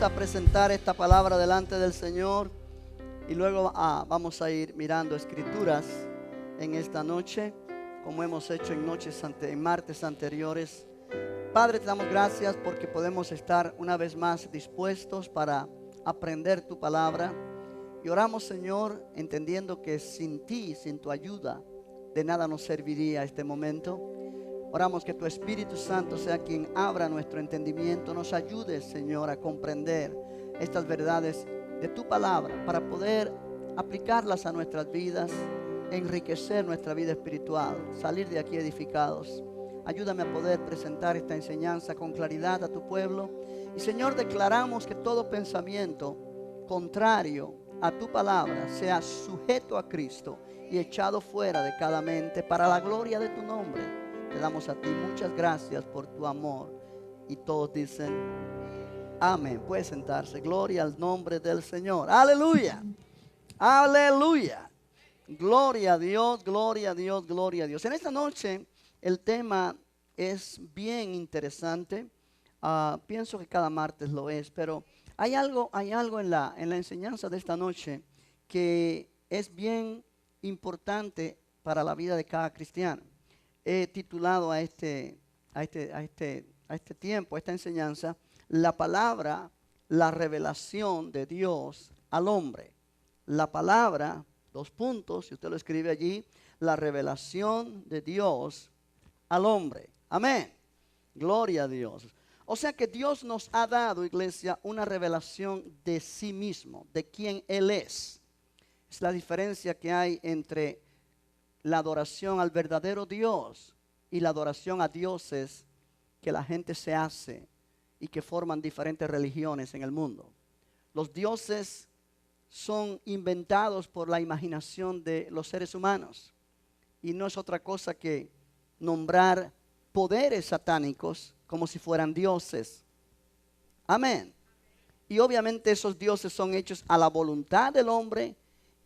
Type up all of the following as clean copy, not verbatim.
A presentar esta palabra delante del Señor y luego vamos a ir mirando escrituras en esta noche, como hemos hecho en martes anteriores. Padre, te damos gracias porque podemos estar una vez más dispuestos para aprender tu palabra, y oramos, Señor, entendiendo que sin ti, sin tu ayuda, de nada nos serviría este momento. Oramos que tu Espíritu Santo sea quien abra nuestro entendimiento, nos ayude, Señor, a comprender estas verdades de tu palabra para poder aplicarlas a nuestras vidas, enriquecer nuestra vida espiritual, salir de aquí edificados. Ayúdame a poder presentar esta enseñanza con claridad a tu pueblo. Y, Señor, declaramos que todo pensamiento contrario a tu palabra sea sujeto a Cristo y echado fuera de cada mente para la gloria de tu nombre. Te damos a ti muchas gracias por tu amor. Y todos dicen amén. Puede sentarse. Gloria al nombre del Señor. Aleluya. Aleluya. Gloria a Dios, gloria a Dios, gloria a Dios. En esta noche el tema es bien interesante. Pienso que cada martes lo es, pero hay algo en la enseñanza de esta noche que es bien importante para la vida de cada cristiano. He titulado a este tiempo, a esta enseñanza, la palabra, la revelación de Dios al hombre. La palabra, dos puntos, si usted lo escribe allí, la revelación de Dios al hombre. Amén. Gloria a Dios. O sea que Dios nos ha dado, iglesia, una revelación de sí mismo, de quién Él es. Es la diferencia que hay entre la adoración al verdadero Dios y la adoración a dioses que la gente se hace y que forman diferentes religiones en el mundo. Los dioses son inventados por la imaginación de los seres humanos y no es otra cosa que nombrar poderes satánicos como si fueran dioses. Amén. Y obviamente esos dioses son hechos a la voluntad del hombre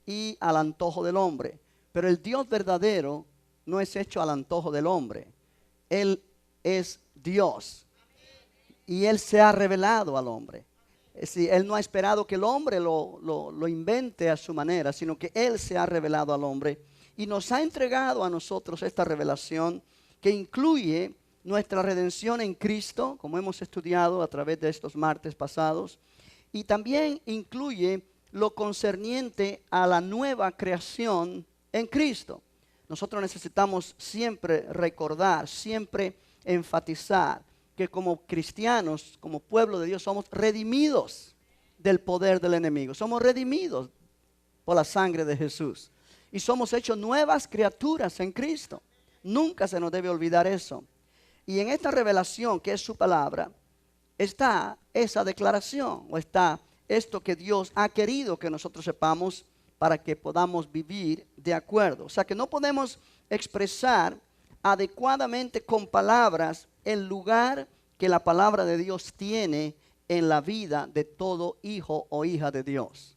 y al antojo del hombre. Pero el Dios verdadero no es hecho al antojo del hombre. Él es Dios. Y Él se ha revelado al hombre. Es decir, Él no ha esperado que el hombre lo invente a su manera, sino que Él se ha revelado al hombre. Y nos ha entregado a nosotros esta revelación que incluye nuestra redención en Cristo, como hemos estudiado a través de estos martes pasados. Y también incluye lo concerniente a la nueva creación en Cristo. Nosotros necesitamos siempre recordar, siempre enfatizar que como cristianos, como pueblo de Dios, somos redimidos del poder del enemigo. Somos redimidos por la sangre de Jesús. Y somos hechos nuevas criaturas en Cristo. Nunca se nos debe olvidar eso. Y en esta revelación que es su palabra, está esa declaración, o está esto que Dios ha querido que nosotros sepamos para que podamos vivir de acuerdo. O sea que no podemos expresar adecuadamente con palabras el lugar que la palabra de Dios tiene en la vida de todo hijo o hija de Dios.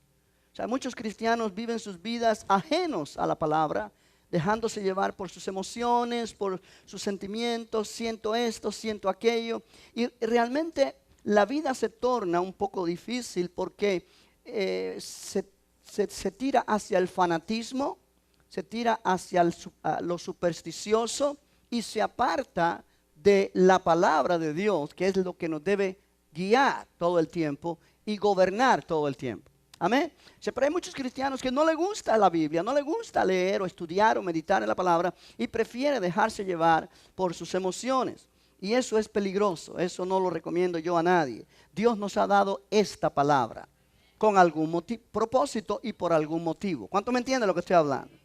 O sea, muchos cristianos viven sus vidas ajenos a la palabra, dejándose llevar por sus emociones, por sus sentimientos, siento esto, siento aquello. Y realmente la vida se torna un poco difícil porque se tira hacia el fanatismo, se tira hacia lo supersticioso y se aparta de la palabra de Dios, que es lo que nos debe guiar todo el tiempo y gobernar todo el tiempo. Amén. Pero hay muchos cristianos que no les gusta la Biblia, no les gusta leer o estudiar o meditar en la palabra y prefiere dejarse llevar por sus emociones. Y eso es peligroso, eso no lo recomiendo yo a nadie. Dios nos ha dado esta palabra con algún propósito y por algún motivo. ¿Cuánto me entiende lo que estoy hablando?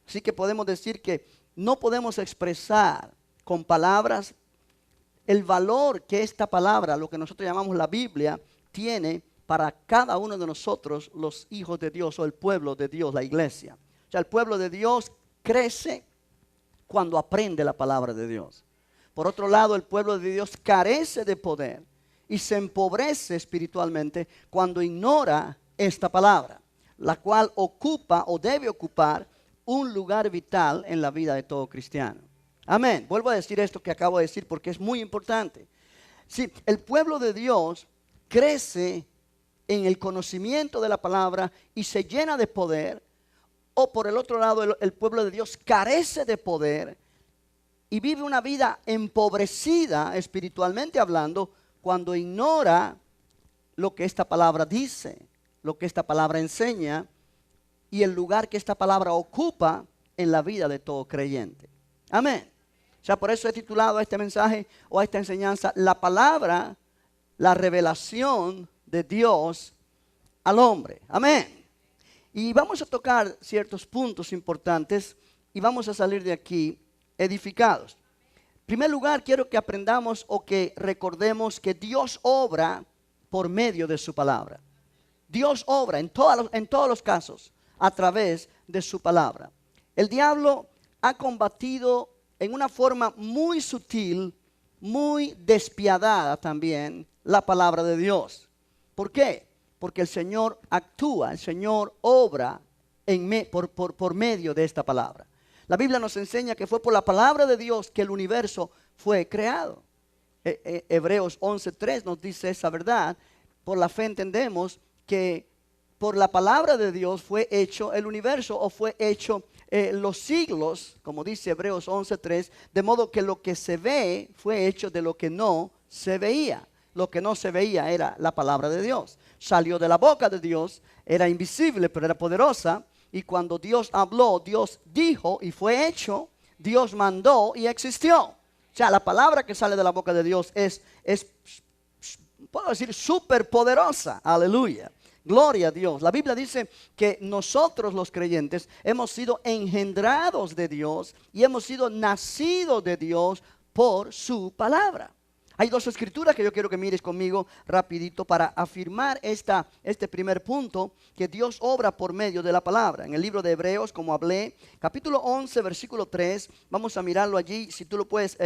Así que podemos decir que no podemos expresar con palabras el valor que esta palabra, lo que nosotros llamamos la Biblia, tiene para cada uno de nosotros, los hijos de Dios o el pueblo de Dios, la iglesia. O sea, el pueblo de Dios crece cuando aprende la palabra de Dios. Por otro lado, el pueblo de Dios carece de poder y se empobrece espiritualmente cuando ignora esta palabra, la cual ocupa o debe ocupar un lugar vital en la vida de todo cristiano. Amén. Vuelvo a decir esto que acabo de decir porque es muy importante. Sí, el pueblo de Dios crece en el conocimiento de la palabra y se llena de poder, o por el otro lado el pueblo de Dios carece de poder y vive una vida empobrecida espiritualmente hablando cuando ignora lo que esta palabra dice, lo que esta palabra enseña y el lugar que esta palabra ocupa en la vida de todo creyente. Amén. O sea, por eso he titulado a este mensaje o a esta enseñanza, la palabra, la revelación de Dios al hombre. Amén. Y vamos a tocar ciertos puntos importantes y vamos a salir de aquí edificados. En primer lugar, quiero que aprendamos o que recordemos que Dios obra por medio de su palabra. Dios obra en todos los casos a través de su palabra. El diablo ha combatido en una forma muy sutil, muy despiadada también, la palabra de Dios. ¿Por qué? Porque el Señor actúa, el Señor obra por medio de esta palabra. La Biblia nos enseña que fue por la palabra de Dios que el universo fue creado. Hebreos 11:3 nos dice esa verdad. Por la fe entendemos que por la palabra de Dios fue hecho el universo o fue hecho los siglos, como dice Hebreos 11:3, de modo que lo que se ve fue hecho de lo que no se veía. Lo que no se veía era la palabra de Dios. Salió de la boca de Dios, era invisible pero era poderosa. Y cuando Dios habló, Dios dijo y fue hecho, Dios mandó y existió. O sea, la palabra que sale de la boca de Dios es puedo decir, súper poderosa. Aleluya. Gloria a Dios. La Biblia dice que nosotros los creyentes hemos sido engendrados de Dios y hemos sido nacidos de Dios por su palabra. Hay dos escrituras que yo quiero que mires conmigo rapidito para afirmar este primer punto, que Dios obra por medio de la palabra. En el libro de Hebreos, como hablé, capítulo 11, versículo 3, vamos a mirarlo allí. Si tú lo puedes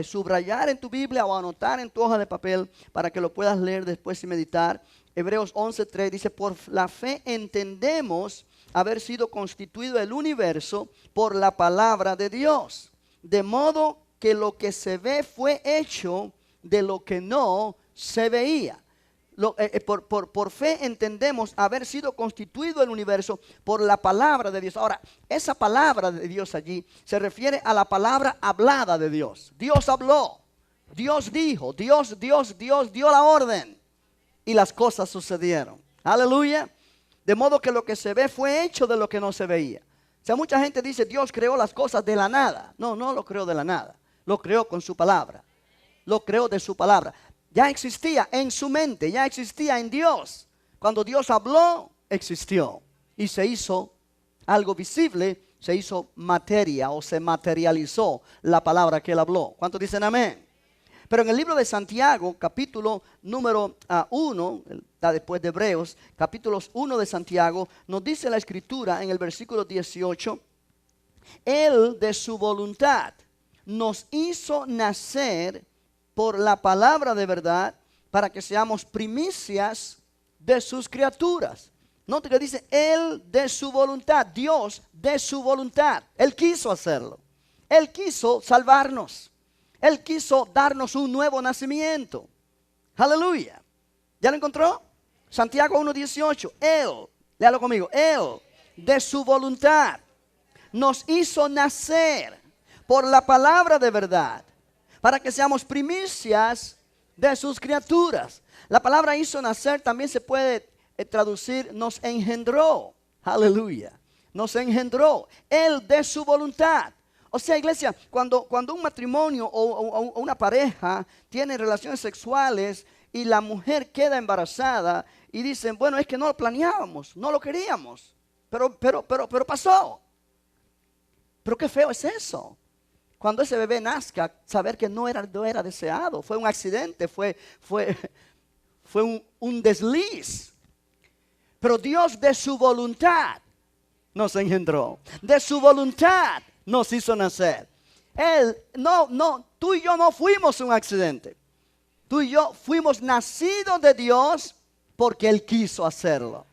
subrayar en tu Biblia o anotar en tu hoja de papel para que lo puedas leer después y meditar. Hebreos 11, 3 dice, por la fe entendemos haber sido constituido el universo por la palabra de Dios, de modo que lo que se ve fue hecho de lo que no se veía. Por fe entendemos haber sido constituido el universo por la palabra de Dios. Ahora, esa palabra de Dios allí se refiere a la palabra hablada de Dios. Dios habló, Dios dijo, Dios dio la orden y las cosas sucedieron. Aleluya. De modo que lo que se ve fue hecho de lo que no se veía. O sea, mucha gente dice Dios creó las cosas de la nada. No lo creó de la nada. Lo creó con su palabra. Lo creó de su palabra. Ya existía en su mente, ya existía en Dios. Cuando Dios habló, existió. Y se hizo algo visible, se hizo materia o se materializó la palabra que él habló. ¿Cuántos dicen amén? Pero en el libro de Santiago, capítulo número 1, está después de Hebreos, capítulos 1 de Santiago, nos dice la escritura en el versículo 18, Él de su voluntad nos hizo nacer por la palabra de verdad para que seamos primicias de sus criaturas. Note que dice Él de su voluntad, Dios de su voluntad. Él quiso hacerlo. Él quiso salvarnos. Él quiso darnos un nuevo nacimiento. Aleluya. ¿Ya lo encontró? Santiago 1:18. Él, léalo conmigo, Él de su voluntad nos hizo nacer por la palabra de verdad, para que seamos primicias de sus criaturas. La palabra hizo nacer también se puede traducir, nos engendró. Aleluya. Nos engendró. Él de su voluntad. O sea, iglesia, cuando un matrimonio o una pareja tiene relaciones sexuales y la mujer queda embarazada y dicen, bueno, es que no lo planeábamos, no lo queríamos, pero pasó. Pero qué feo es eso. Cuando ese bebé nazca, saber que no era deseado, fue un accidente, fue un desliz. Pero Dios de su voluntad nos engendró, de su voluntad nos hizo nacer. Él, tú y yo no fuimos un accidente. Tú y yo fuimos nacidos de Dios porque Él quiso hacerlo,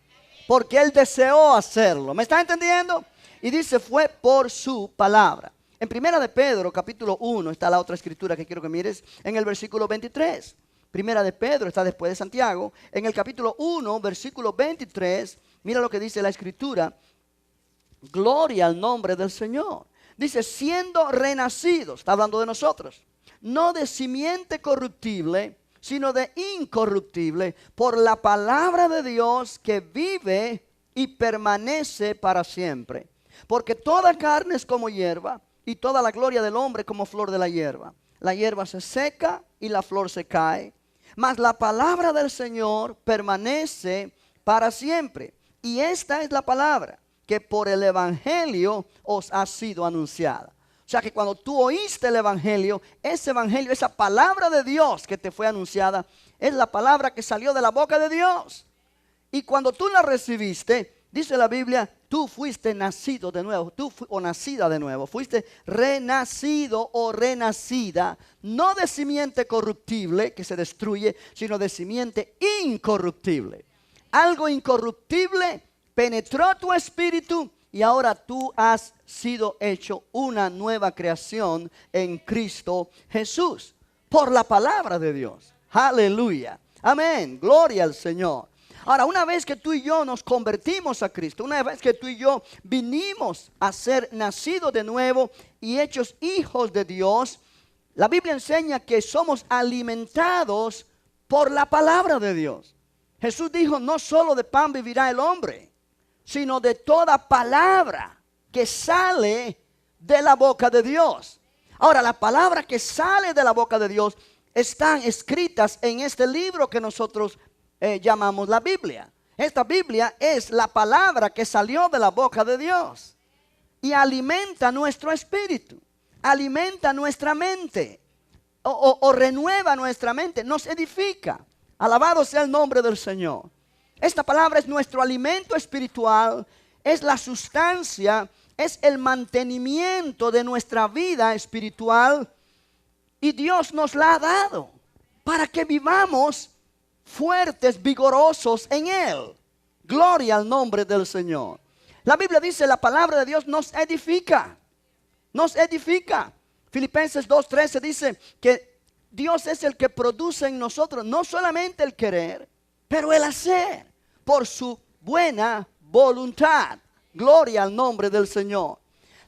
porque Él deseó hacerlo. ¿Me está entendiendo? Y dice, fue por su palabra. En primera de Pedro, capítulo 1, está la otra escritura que quiero que mires, en el versículo 23. Primera de Pedro está después de Santiago. En el capítulo 1, versículo 23, mira lo que dice la Escritura. Gloria al nombre del Señor. Dice, siendo renacidos, está hablando de nosotros, no de simiente corruptible, sino de incorruptible, por la palabra de Dios que vive y permanece para siempre. Porque toda carne es como hierba, y toda la gloria del hombre como flor de la hierba. La hierba se seca y la flor se cae, mas la palabra del Señor permanece para siempre. Y esta es la palabra que por el evangelio os ha sido anunciada. O sea que cuando tú oíste el evangelio, esa palabra de Dios que te fue anunciada, es la palabra que salió de la boca de Dios. Y cuando tú la recibiste, dice la Biblia, tú fuiste nacido de nuevo, o nacida de nuevo, fuiste renacido o renacida, no de simiente corruptible que se destruye, sino de simiente incorruptible. Algo incorruptible penetró tu espíritu y ahora tú has sido hecho una nueva creación en Cristo Jesús, por la palabra de Dios. Aleluya. Amén. Gloria al Señor. Ahora, una vez que tú y yo nos convertimos a Cristo, una vez que tú y yo vinimos a ser nacidos de nuevo y hechos hijos de Dios, la Biblia enseña que somos alimentados por la palabra de Dios. Jesús dijo, no solo de pan vivirá el hombre, sino de toda palabra que sale de la boca de Dios. Ahora, la palabra que sale de la boca de Dios están escritas en este libro que nosotros llamamos la Biblia. Esta Biblia es la palabra que salió de la boca de Dios y alimenta nuestro espíritu, alimenta nuestra mente o renueva nuestra mente, nos edifica. Alabado sea el nombre del Señor. Esta palabra es nuestro alimento espiritual, es la sustancia, es el mantenimiento de nuestra vida espiritual y Dios nos la ha dado para que vivamos fuertes, vigorosos en Él. Gloria al nombre del Señor. La Biblia dice, la palabra de Dios nos edifica. Nos edifica. Filipenses 2:13 dice que Dios es el que produce en nosotros no solamente el querer, pero el hacer por su buena voluntad. Gloria al nombre del Señor.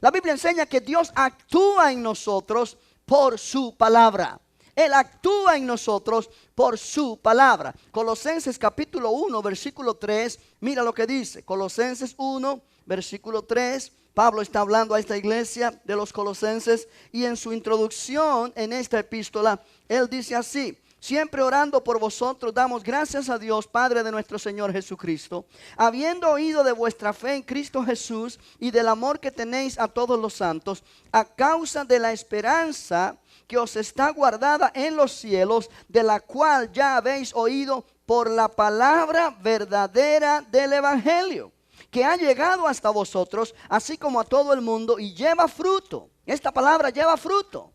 La Biblia enseña que Dios actúa en nosotros por su palabra. Él actúa en nosotros por su palabra. Colosenses capítulo 1, versículo 3. Mira lo que dice. Colosenses 1, versículo 3. Pablo está hablando a esta iglesia de los colosenses. Y en su introducción en esta epístola, él dice así. Siempre orando por vosotros, damos gracias a Dios, Padre de nuestro Señor Jesucristo, habiendo oído de vuestra fe en Cristo Jesús y del amor que tenéis a todos los santos, a causa de la esperanza que os está guardada en los cielos, de la cual ya habéis oído por la palabra verdadera del Evangelio, que ha llegado hasta vosotros, así como a todo el mundo, y lleva fruto. Esta palabra lleva fruto.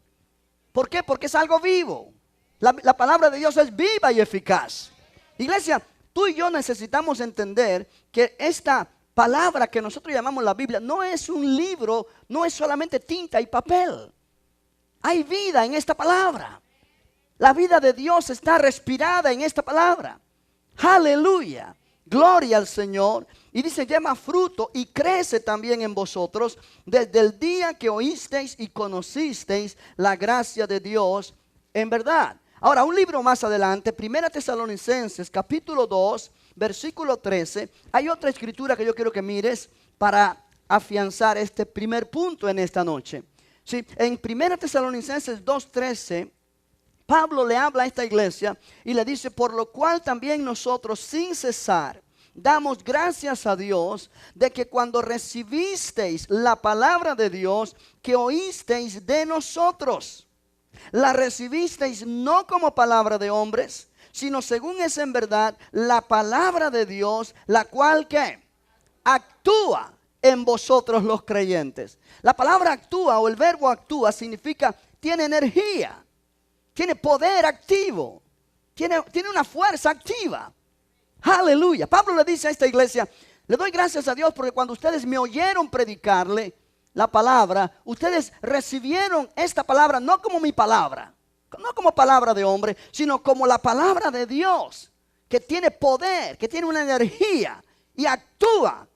¿Por qué? Porque es algo vivo. La palabra de Dios es viva y eficaz. Iglesia, tú y yo necesitamos entender que esta palabra que nosotros llamamos la Biblia no es un libro, no es solamente tinta y papel. Hay vida en esta palabra. La vida de Dios está respirada en esta palabra. Aleluya. Gloria al Señor. Y dice, lleva fruto y crece también en vosotros desde el día que oísteis y conocisteis la gracia de Dios en verdad. Ahora, un libro más adelante, 1 Tesalonicenses, capítulo 2, versículo 13. Hay otra escritura que yo quiero que mires para afianzar este primer punto en esta noche. Sí, en 1 Tesalonicenses 2:13, Pablo le habla a esta iglesia y le dice, por lo cual también nosotros sin cesar damos gracias a Dios de que cuando recibisteis la palabra de Dios que oísteis de nosotros, la recibisteis no como palabra de hombres, sino según es en verdad la palabra de Dios, la cual ¿qué? Actúa en vosotros los creyentes. La palabra actúa o el verbo actúa significa tiene energía, tiene poder activo, tiene una fuerza activa. Aleluya. Pablo le dice a esta iglesia, le doy gracias a Dios porque cuando ustedes me oyeron predicarle la palabra, ustedes recibieron esta palabra no como mi palabra, No como palabra de hombre, sino como la palabra de Dios, que tiene poder, que tiene una energía y actúa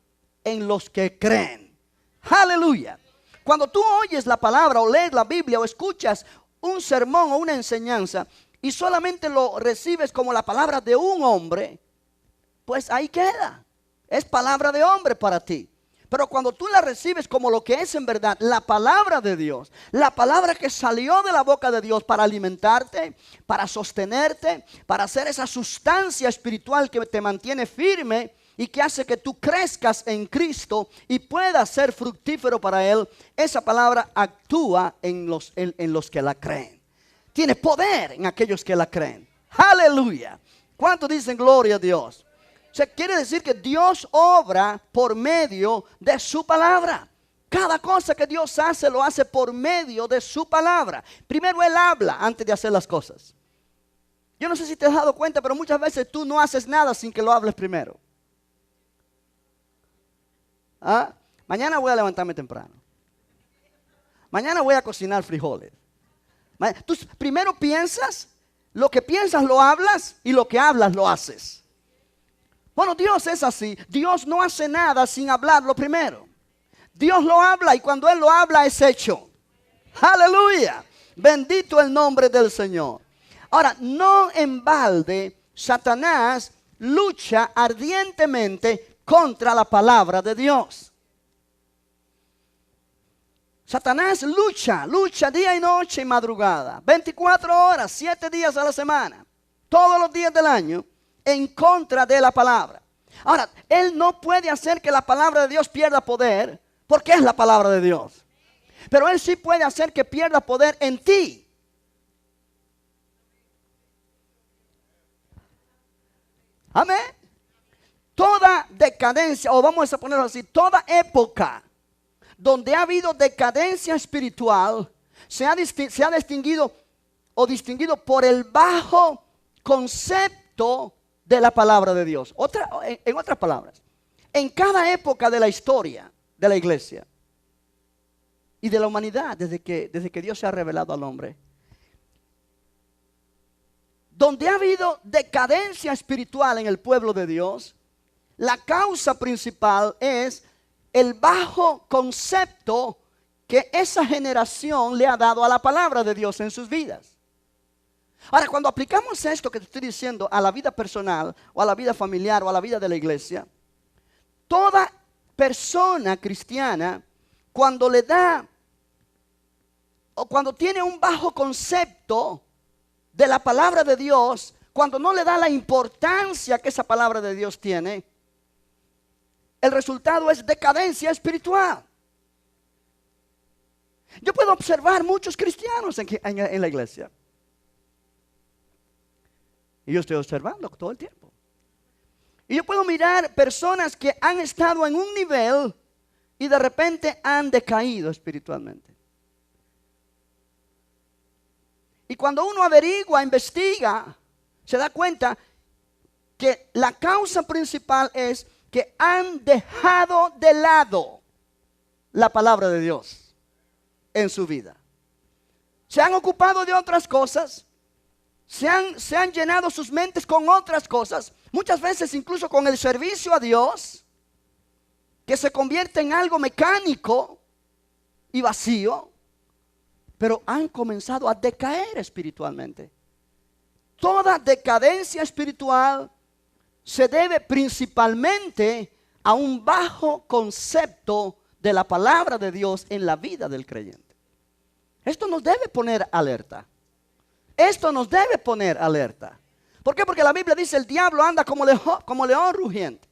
en los que creen. Aleluya. Cuando tú oyes la palabra o lees la Biblia o escuchas un sermón o una enseñanza y solamente lo recibes como la palabra de un hombre, pues ahí queda. Es palabra de hombre para ti. Pero cuando tú la recibes como lo que es en verdad, la palabra de Dios, la palabra que salió de la boca de Dios para alimentarte, para sostenerte, para hacer esa sustancia espiritual que te mantiene firme y que hace que tú crezcas en Cristo y puedas ser fructífero para Él, esa palabra actúa en los que la creen. Tiene poder en aquellos que la creen. Aleluya. ¿Cuántos dicen gloria a Dios? O sea, quiere decir que Dios obra por medio de su palabra. Cada cosa que Dios hace, lo hace por medio de su palabra. Primero Él habla antes de hacer las cosas. Yo no sé si te has dado cuenta, pero muchas veces tú no haces nada sin que lo hables primero. ¿Ah? Mañana voy a levantarme temprano. Mañana voy a cocinar frijoles. Tú primero piensas, lo que piensas lo hablas y lo que hablas lo haces. Bueno, Dios es así. Dios no hace nada sin hablarlo primero. Dios lo habla y cuando Él lo habla es hecho. Aleluya. Bendito el nombre del Señor. Ahora, no en balde Satanás lucha ardientemente contra la palabra de Dios. Satanás lucha día y noche y madrugada. 24 horas, 7 días a la semana. Todos los días del año. En contra de la palabra. Ahora, Él no puede hacer que la palabra de Dios pierda poder, porque es la palabra de Dios. Pero Él sí puede hacer que pierda poder en ti. Amén. Toda decadencia, o vamos a ponerlo así, toda época donde ha habido decadencia espiritual, se ha distinguido o por el bajo concepto de la palabra de Dios. En otras palabras, en cada época de la historia de la iglesia y de la humanidad, desde que Dios se ha revelado al hombre, donde ha habido decadencia espiritual en el pueblo de Dios, la causa principal es el bajo concepto que esa generación le ha dado a la palabra de Dios en sus vidas. Ahora, cuando aplicamos esto que te estoy diciendo a la vida personal o a la vida familiar o a la vida de la iglesia, toda persona cristiana, cuando le da o cuando tiene un bajo concepto de la palabra de Dios, cuando no le da la importancia que esa palabra de Dios tiene, el resultado es decadencia espiritual. Yo puedo observar muchos cristianos en la iglesia. Y yo estoy observando todo el tiempo. Y yo puedo mirar personas que han estado en un nivel y de repente han decaído espiritualmente. Y cuando uno averigua, investiga, se da cuenta que la causa principal es que han dejado de lado la palabra de Dios en su vida. Se han ocupado de otras cosas. Se han llenado sus mentes con otras cosas, muchas veces incluso con el servicio a Dios, que se convierte en algo mecánico y vacío, pero han comenzado a decaer espiritualmente. Toda decadencia espiritual se debe principalmente a un bajo concepto de la palabra de Dios en la vida del creyente. Esto nos debe poner alerta. Esto nos debe poner alerta. ¿Por qué? Porque la Biblia dice: el diablo anda como león rugiente,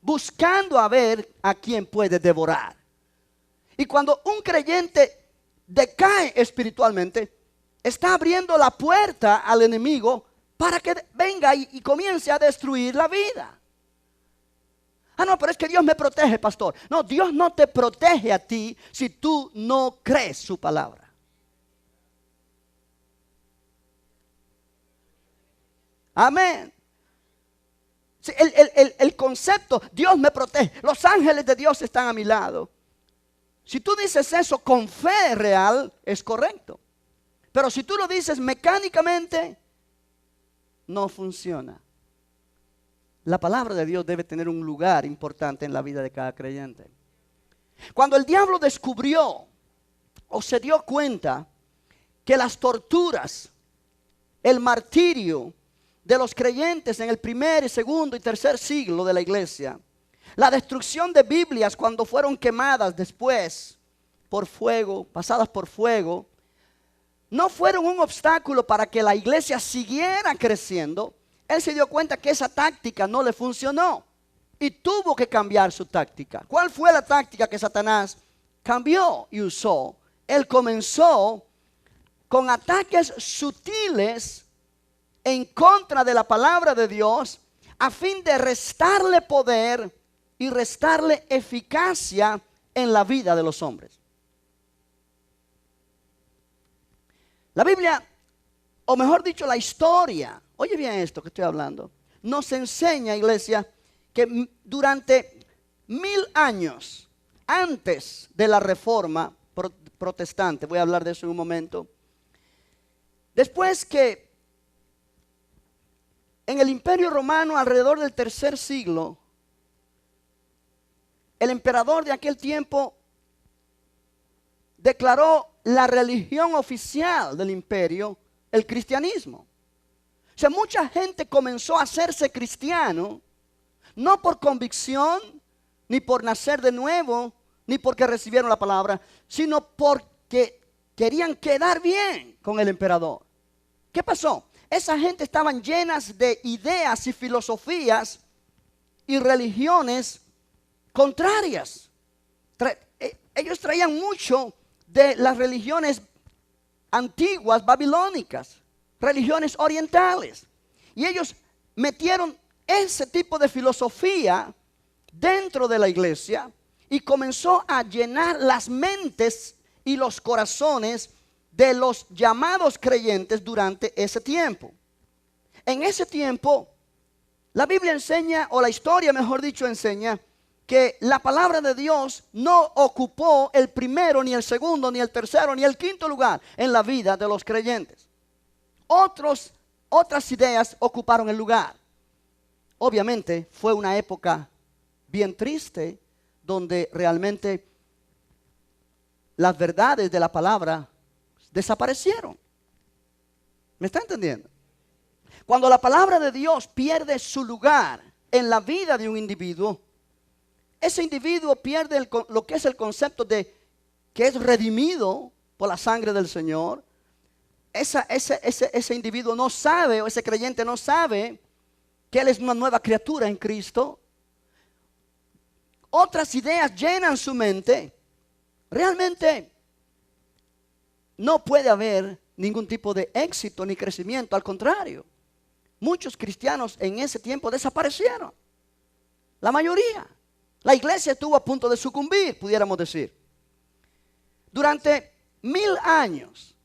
buscando a ver a quién puede devorar. Y cuando un creyente decae espiritualmente, está abriendo la puerta al enemigo para que venga y comience a destruir la vida. Ah, no, pero es que Dios me protege, pastor. No, Dios no te protege a ti si tú no crees su palabra. Amén. Sí, el concepto, Dios me protege, los ángeles de Dios están a mi lado. Si tú dices eso con fe real, es correcto. Pero si tú lo dices mecánicamente, no funciona. La palabra de Dios debe tener un lugar importante en la vida de cada creyente. Cuando el diablo descubrió o se dio cuenta que las torturas, el martirio de los creyentes en el primer y segundo y tercer siglo de la iglesia, la destrucción de Biblias cuando fueron quemadas después por fuego, pasadas por fuego, no fueron un obstáculo para que la iglesia siguiera creciendo. Él se dio cuenta que esa táctica no le funcionó y tuvo que cambiar su táctica. ¿Cuál fue la táctica que Satanás cambió y usó? Él comenzó con ataques sutiles en contra de la palabra de Dios a fin de restarle poder y restarle eficacia en la vida de los hombres. La Biblia, o mejor dicho, la historia, oye bien esto que estoy hablando, nos enseña, iglesia, que durante 1000 años antes de la reforma protestante, voy a hablar de eso en un momento, después que en el Imperio Romano, alrededor del tercer siglo, el emperador de aquel tiempo declaró la religión oficial del imperio, el cristianismo. O sea, mucha gente comenzó a hacerse cristiano, no por convicción, ni por nacer de nuevo, ni porque recibieron la palabra, sino porque querían quedar bien con el emperador. ¿Qué pasó? Esa gente estaban llenas de ideas y filosofías y religiones contrarias. Ellos traían mucho de las religiones antiguas babilónicas, religiones orientales. Y ellos metieron ese tipo de filosofía dentro de la iglesia y comenzó a llenar las mentes y los corazones de los llamados creyentes durante ese tiempo. En ese tiempo, la Biblia enseña, o la historia mejor dicho enseña, que la palabra de Dios no ocupó el primero, ni el segundo, ni el tercero, ni el quinto lugar en la vida de los creyentes. Otras ideas ocuparon el lugar. Obviamente fue una época bien triste donde realmente las verdades de la palabra desaparecieron. ¿Me está entendiendo? Cuando la palabra de Dios pierde su lugar en la vida de un individuo, ese individuo pierde lo que es el concepto de que es redimido por la sangre del Señor. Ese individuo no sabe, o ese creyente no sabe que él es una nueva criatura en Cristo. Otras ideas llenan su mente. Realmente no puede haber ningún tipo de éxito ni crecimiento. Al contrario, muchos cristianos en ese tiempo desaparecieron. La mayoría. La iglesia estuvo a punto de sucumbir, pudiéramos decir. Durante 1000 años,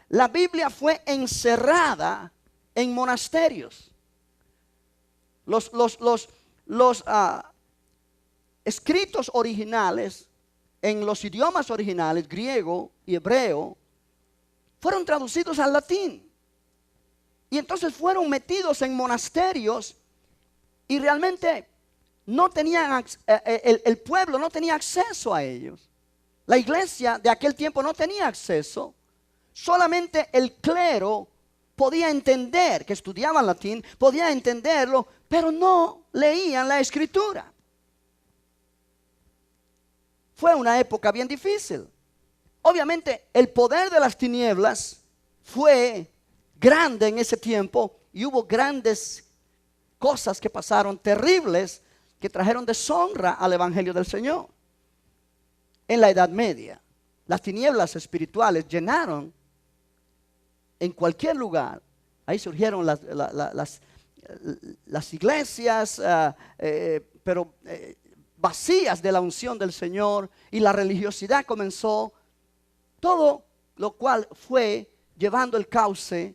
la Biblia fue encerrada en monasterios. Los escritos originales en los idiomas originales, griego y hebreo, fueron traducidos al latín. Y entonces fueron metidos en monasterios y realmente no tenían, el pueblo no tenía acceso a ellos. La iglesia de aquel tiempo no tenía acceso. Solamente el clero podía entender, que estudiaban latín, podía entenderlo, pero no leían la escritura. Fue una época bien difícil. Obviamente el poder de las tinieblas fue grande en ese tiempo y hubo grandes cosas que pasaron terribles que trajeron deshonra al evangelio del Señor. En la Edad Media, las tinieblas espirituales llenaron en cualquier lugar. Ahí surgieron las iglesias, pero vacías de la unción del Señor, y la religiosidad comenzó, todo lo cual fue llevando el cauce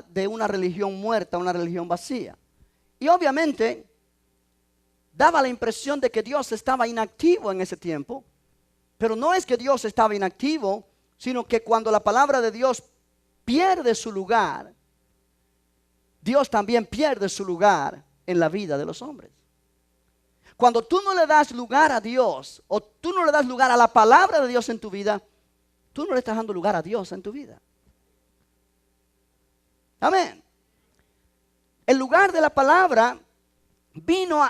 de una religión muerta a una religión vacía. Y obviamente daba la impresión de que Dios estaba inactivo en ese tiempo, pero no es que Dios estaba inactivo, sino que cuando la palabra de Dios pierde su lugar, Dios también pierde su lugar en la vida de los hombres. Cuando tú no le das lugar a Dios, o tú no le das lugar a la palabra de Dios en tu vida, tú no le estás dando lugar a Dios en tu vida. Amén. El lugar de la palabra vino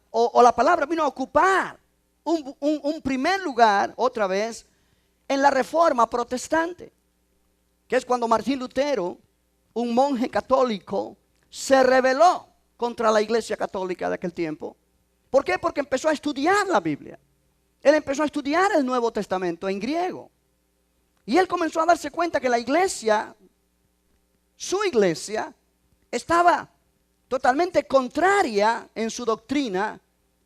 o la palabra vino a ocupar un primer lugar, otra vez, en la Reforma protestante, que es cuando Martín Lutero, un monje católico, se rebeló contra la iglesia católica de aquel tiempo. ¿Por qué? Porque empezó a estudiar la Biblia. Él empezó a estudiar el Nuevo Testamento en griego. Y él comenzó a darse cuenta que la iglesia, su iglesia, estaba totalmente contraria en su doctrina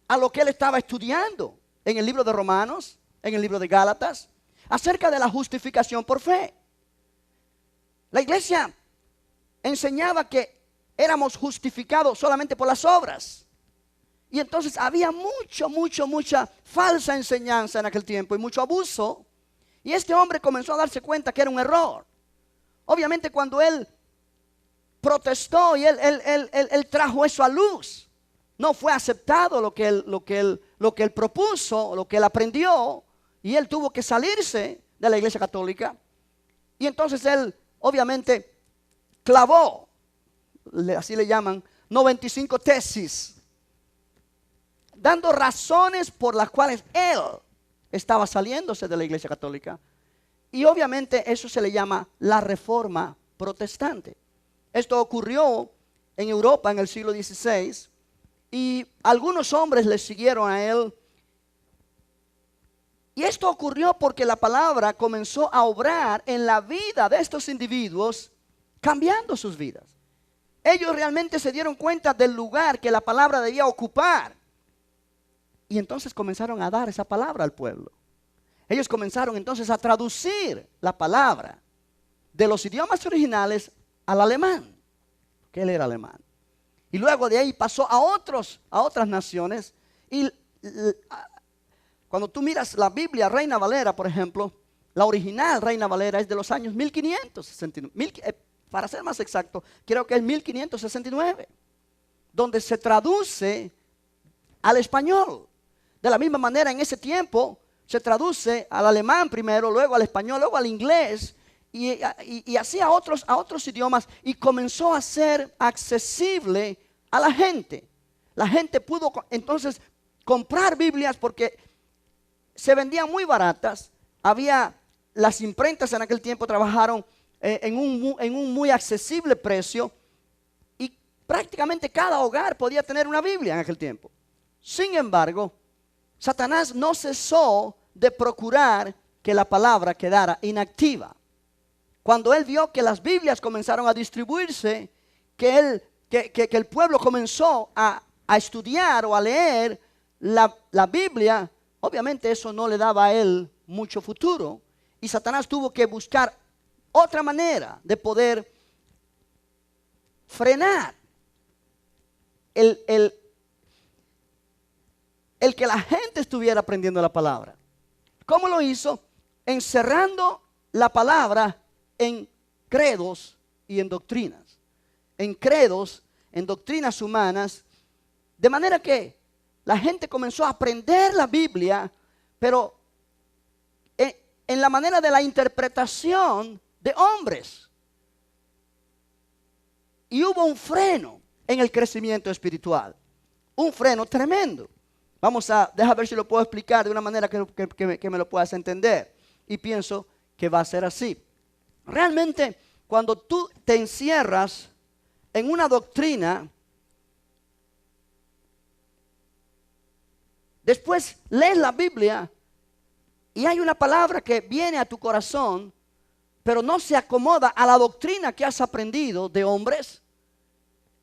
a lo que él estaba estudiando en el libro de Romanos, en el libro de Gálatas, acerca de la justificación por fe. La iglesia enseñaba que éramos justificados solamente por las obras. Y entonces había mucha falsa enseñanza en aquel tiempo y mucho abuso. Y este hombre comenzó a darse cuenta que era un error. Obviamente cuando él protestó y él trajo eso a luz, no fue aceptado lo que él propuso, lo que él aprendió, y él tuvo que salirse de la iglesia católica. Y entonces él obviamente clavó, así le llaman, 95 tesis, dando razones por las cuales él estaba saliéndose de la iglesia católica. Y obviamente eso se le llama la Reforma protestante. Esto ocurrió en Europa en el siglo XVI y algunos hombres le siguieron a él. Y esto ocurrió porque la palabra comenzó a obrar en la vida de estos individuos, cambiando sus vidas. Ellos realmente se dieron cuenta del lugar que la palabra debía ocupar. Y entonces comenzaron a dar esa palabra al pueblo. Ellos comenzaron entonces a traducir la palabra de los idiomas originales al alemán, porque él era alemán. Y luego de ahí pasó a otras naciones. Y cuando tú miras la Biblia Reina Valera, por ejemplo, la original Reina Valera es de los años 1569. Para ser más exacto, creo que es 1569, donde se traduce al español. De la misma manera, en ese tiempo se traduce al alemán primero, luego al español, luego al inglés y así a otros idiomas, y comenzó a ser accesible a la gente. La gente pudo entonces comprar Biblias porque se vendían muy baratas. Las imprentas en aquel tiempo trabajaron en un muy accesible precio y prácticamente cada hogar podía tener una Biblia en aquel tiempo. Sin embargo, Satanás no cesó de procurar que la palabra quedara inactiva. Cuando él vio que las Biblias comenzaron a distribuirse, que el pueblo comenzó a estudiar o a leer la Biblia, obviamente eso no le daba a él mucho futuro. Y Satanás tuvo que buscar otra manera de poder frenar el que la gente estuviera aprendiendo la palabra. ¿Cómo lo hizo? Encerrando la palabra en credos y en doctrinas. En credos, en doctrinas humanas. De manera que la gente comenzó a aprender la Biblia, pero en la manera de la interpretación de hombres. Y hubo un freno en el crecimiento espiritual. Un freno tremendo. Deja ver si lo puedo explicar de una manera que me lo puedas entender. Y pienso que va a ser así. Realmente, cuando tú te encierras en una doctrina, después lees la Biblia y hay una palabra que viene a tu corazón, pero no se acomoda a la doctrina que has aprendido de hombres.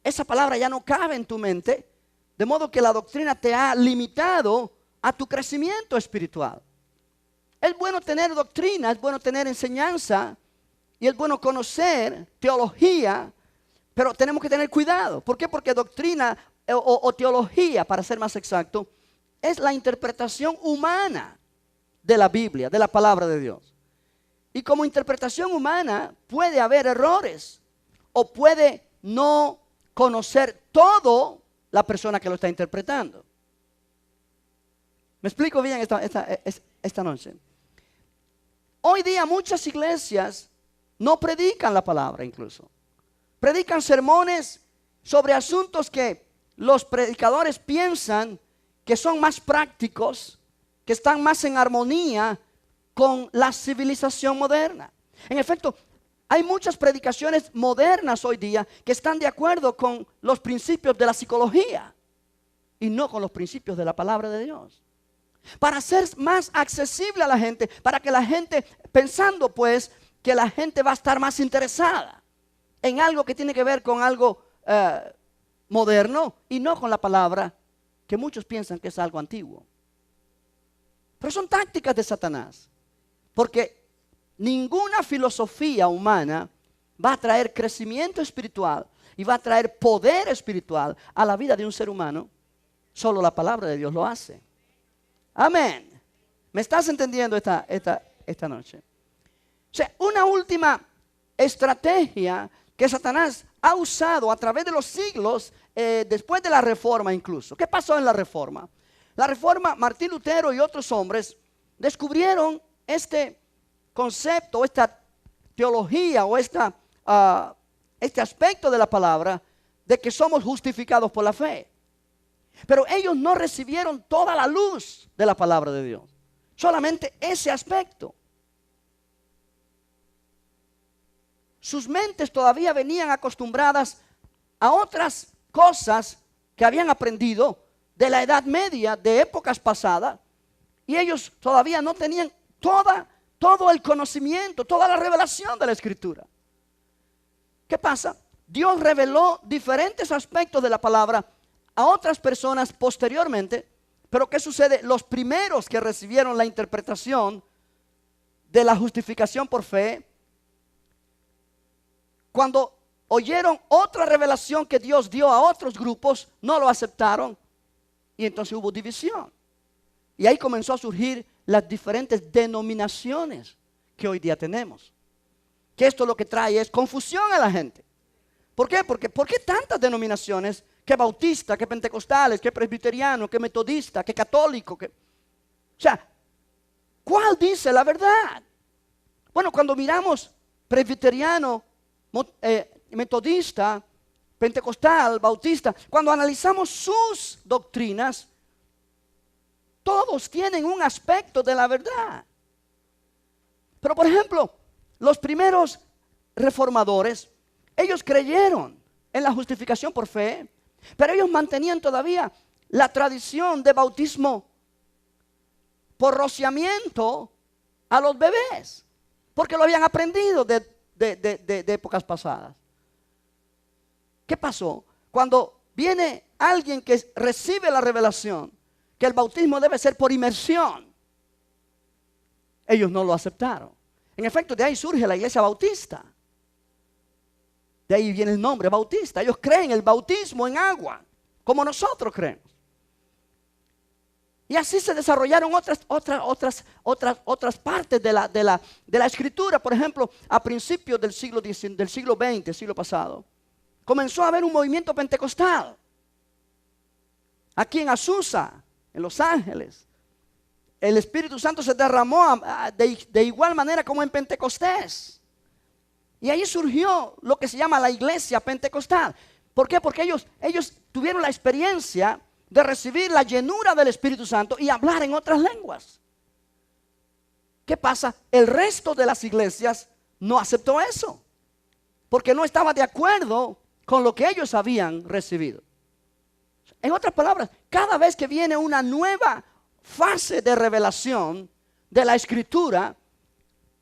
Esa palabra ya no cabe en tu mente. De modo que la doctrina te ha limitado a tu crecimiento espiritual. Es bueno tener doctrina, es bueno tener enseñanza y es bueno conocer teología, pero tenemos que tener cuidado. ¿Por qué? Porque doctrina o teología, para ser más exacto, es la interpretación humana de la Biblia, de la palabra de Dios. Y como interpretación humana puede haber errores o puede no conocer todo la persona que lo está interpretando. ¿Me explico bien esta noche? Hoy día muchas iglesias no predican la palabra incluso. Predican sermones sobre asuntos que los predicadores piensan que son más prácticos, que están más en armonía con la civilización moderna. En efecto, hay muchas predicaciones modernas hoy día que están de acuerdo con los principios de la psicología y no con los principios de la palabra de Dios. Para ser más accesible a la gente, para que la gente, pensando pues que la gente va a estar más interesada en algo que tiene que ver con algo moderno y no con la palabra que muchos piensan que es algo antiguo. Pero son tácticas de Satanás, porque ninguna filosofía humana va a traer crecimiento espiritual y va a traer poder espiritual a la vida de un ser humano. Solo la palabra de Dios lo hace. Amén. ¿Me estás entendiendo esta noche? O sea, una última estrategia que Satanás ha usado a través de los siglos, después de la Reforma incluso. ¿Qué pasó en la Reforma? La Reforma, Martín Lutero y otros hombres descubrieron este concepto, esta teología o este aspecto de la palabra de que somos justificados por la fe. Pero ellos no recibieron toda la luz de la palabra de Dios, solamente ese aspecto. Sus mentes todavía venían acostumbradas a otras cosas que habían aprendido de la Edad Media, de épocas pasadas, y ellos todavía no tenían todo el conocimiento, toda la revelación de la Escritura. ¿Qué pasa? Dios reveló diferentes aspectos de la palabra a otras personas posteriormente, pero ¿qué sucede? Los primeros que recibieron la interpretación de la justificación por fe, cuando oyeron otra revelación que Dios dio a otros grupos, no lo aceptaron y entonces hubo división. Y ahí comenzó a surgir las diferentes denominaciones que hoy día tenemos. Que esto lo que trae es confusión a la gente. ¿Por qué? ¿Por qué tantas denominaciones? Que bautista, que pentecostales, que presbiteriano, que metodista, que católico. O sea, ¿cuál dice la verdad? Bueno, cuando miramos presbiteriano, metodista, pentecostal, bautista, cuando analizamos sus doctrinas, todos tienen un aspecto de la verdad. Pero por ejemplo, los primeros reformadores, ellos creyeron en la justificación por fe, pero ellos mantenían todavía la tradición de bautismo por rociamiento a los bebés, porque lo habían aprendido de épocas pasadas. ¿Qué pasó? Cuando viene alguien que recibe la revelación que el bautismo debe ser por inmersión, ellos no lo aceptaron. En efecto, de ahí surge la iglesia bautista. De ahí viene el nombre bautista. Ellos creen el bautismo en agua, como nosotros creemos. Y así se desarrollaron otras partes de la escritura. Por ejemplo, a principios del siglo XX, siglo pasado, comenzó a haber un movimiento pentecostal. Aquí en Azusa, en Los Ángeles, el Espíritu Santo se derramó de igual manera como en Pentecostés. Y ahí surgió lo que se llama la iglesia pentecostal. ¿Por qué? Porque ellos tuvieron la experiencia de recibir la llenura del Espíritu Santo y hablar en otras lenguas. ¿Qué pasa? El resto de las iglesias no aceptó eso, porque no estaba de acuerdo con lo que ellos habían recibido. En otras palabras, cada vez que viene una nueva fase de revelación de la Escritura,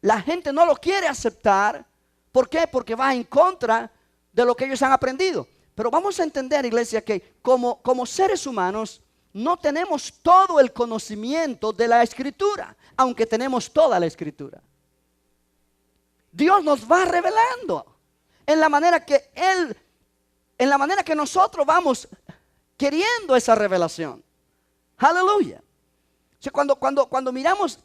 la gente no lo quiere aceptar. ¿Por qué? Porque va en contra de lo que ellos han aprendido. Pero vamos a entender, iglesia, que como seres humanos no tenemos todo el conocimiento de la Escritura, aunque tenemos toda la Escritura. Dios nos va revelando en la manera que nosotros vamos queriendo esa revelación. Aleluya. O sea, cuando miramos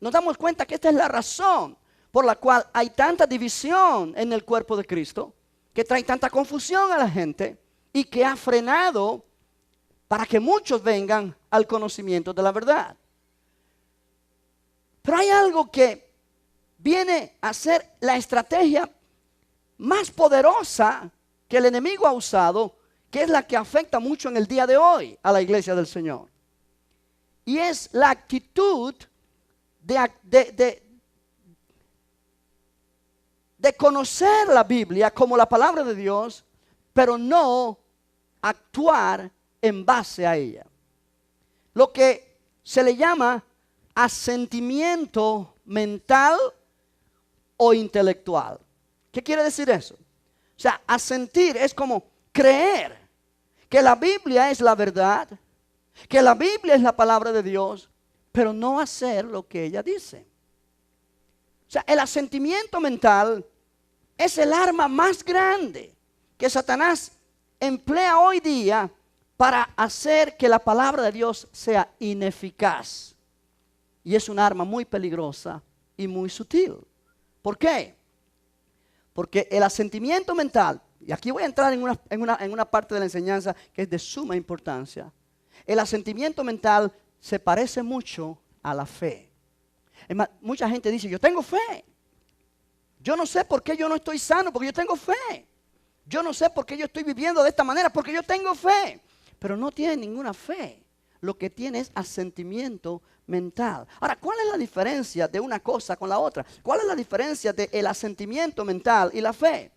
nos damos cuenta que esta es la razón por la cual hay tanta división en el cuerpo de Cristo, que trae tanta confusión a la gente y que ha frenado para que muchos vengan al conocimiento de la verdad. Pero hay algo que viene a ser la estrategia más poderosa que el enemigo ha usado, que es la que afecta mucho en el día de hoy a la iglesia del Señor. Y es la actitud de conocer la Biblia como la palabra de Dios, pero no actuar en base a ella. Lo que se le llama asentimiento mental o intelectual. ¿Qué quiere decir eso? O sea, asentir es como creer que la Biblia es la verdad, que la Biblia es la palabra de Dios, pero no hacer lo que ella dice. O sea, el asentimiento mental es el arma más grande que Satanás emplea hoy día para hacer que la palabra de Dios sea ineficaz. Y es un arma muy peligrosa y muy sutil. ¿Por qué? Porque el asentimiento mental, y aquí voy a entrar en una parte de la enseñanza que es de suma importancia. El asentimiento mental se parece mucho a la fe. Es más, mucha gente dice, yo tengo fe. Yo no sé por qué yo no estoy sano, porque yo tengo fe. Yo no sé por qué yo estoy viviendo de esta manera, porque yo tengo fe. Pero no tiene ninguna fe. Lo que tiene es asentimiento mental. Ahora, ¿cuál es la diferencia de una cosa con la otra? ¿Cuál es la diferencia del asentimiento mental y la fe?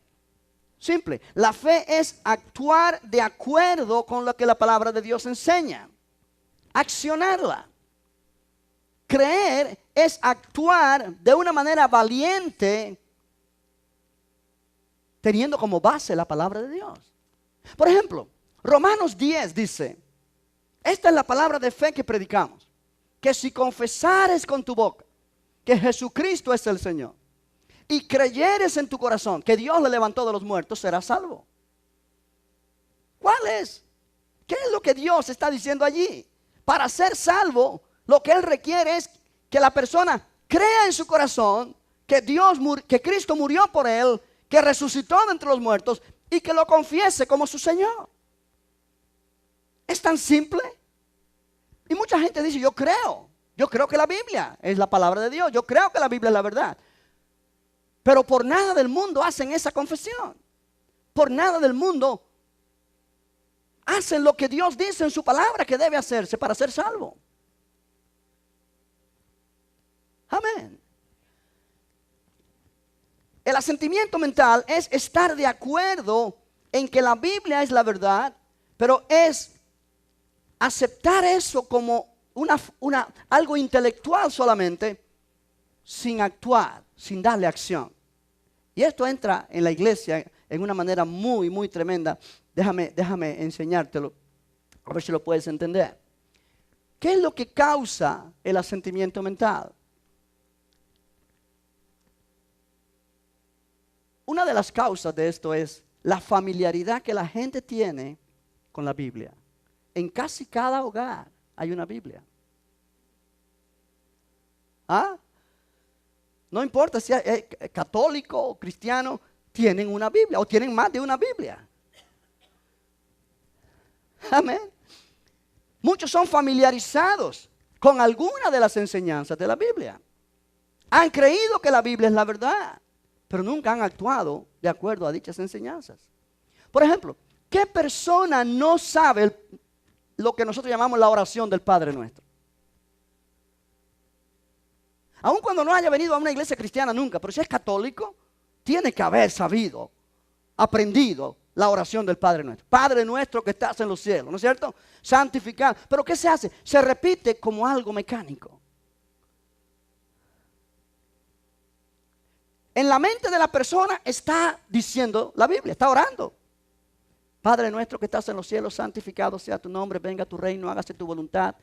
Simple. La fe es actuar de acuerdo con lo que la palabra de Dios enseña. Accionarla. Creer es actuar de una manera valiente, teniendo como base la palabra de Dios. Por ejemplo, Romanos 10 dice, esta es la palabra de fe que predicamos, que si confesares con tu boca que Jesucristo es el Señor y creyeres en tu corazón que Dios le levantó de los muertos, serás salvo. ¿Cuál es? ¿Qué es lo que Dios está diciendo allí? Para ser salvo, lo que Él requiere es que la persona crea en su corazón que Cristo murió por él, que resucitó de entre los muertos y que lo confiese como su Señor. Es tan simple. Y mucha gente dice, yo creo que la Biblia es la palabra de Dios, yo creo que la Biblia es la verdad. Pero por nada del mundo hacen esa confesión. Por nada del mundo hacen lo que Dios dice en su palabra que debe hacerse para ser salvo. Amén. El asentimiento mental es estar de acuerdo en que la Biblia es la verdad, pero es aceptar eso como algo intelectual solamente, sin actuar, sin darle acción. Y esto entra en la iglesia en una manera muy, muy tremenda. Déjame enseñártelo, a ver si lo puedes entender. ¿Qué es lo que causa el asentimiento mental? Una de las causas de esto es la familiaridad que la gente tiene con la Biblia. En casi cada hogar hay una Biblia. ¿Ah? No importa si es católico o cristiano, tienen una Biblia o tienen más de una Biblia. Amén. Muchos son familiarizados con alguna de las enseñanzas de la Biblia. Han creído que la Biblia es la verdad, pero nunca han actuado de acuerdo a dichas enseñanzas. Por ejemplo, ¿qué persona no sabe lo que nosotros llamamos la oración del Padre Nuestro? Aun cuando no haya venido a una iglesia cristiana nunca, pero si es católico, tiene que haber sabido, aprendido la oración del Padre Nuestro. Padre nuestro que estás en los cielos, ¿no es cierto? Santificado. ¿Pero qué se hace? Se repite como algo mecánico. En la mente de la persona está diciendo la Biblia, está orando. Padre nuestro que estás en los cielos, santificado sea tu nombre, venga tu reino, hágase tu voluntad,